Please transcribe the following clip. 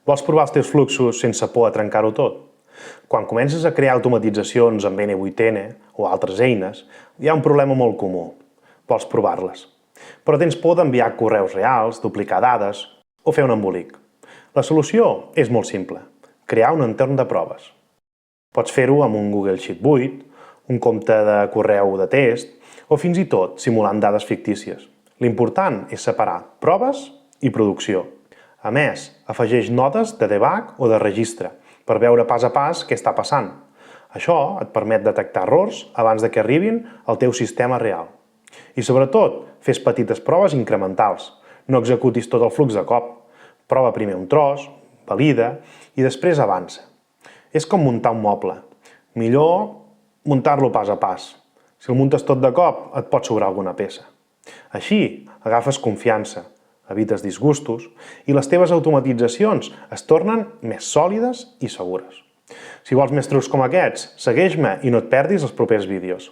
Vols provar els teus fluxos sense por a trencar-ho tot? Quan comences a crear automatitzacions amb N8N o altres eines, hi ha un problema molt comú. Vols provar-les. Però tens por d'enviar correus reals, duplicar dades o fer un embolic. La solució és molt simple. Crear un entorn de proves. Pots fer-ho amb un Google Sheet 8, un compte de correu de test o fins i tot simulant dades fictícies. L'important és separar proves i producció. A més, afegeix notes de debug o de registre per veure pas a pas què està passant. Això et permet detectar errors abans de que arribin al teu sistema real. I sobretot, fes petites proves incrementals. No executis tot el flux de cop. Prova primer un tros, valida i després avança. És com muntar un moble. Millor muntar-lo pas a pas. Si el muntes tot de cop, et pot sobrar alguna peça. Així, agafes confiança, evites disgustos i les teves automatitzacions es tornen més sòlides i segures. Si vols més trucs com aquests, segueix-me i no et perdis els propers vídeos.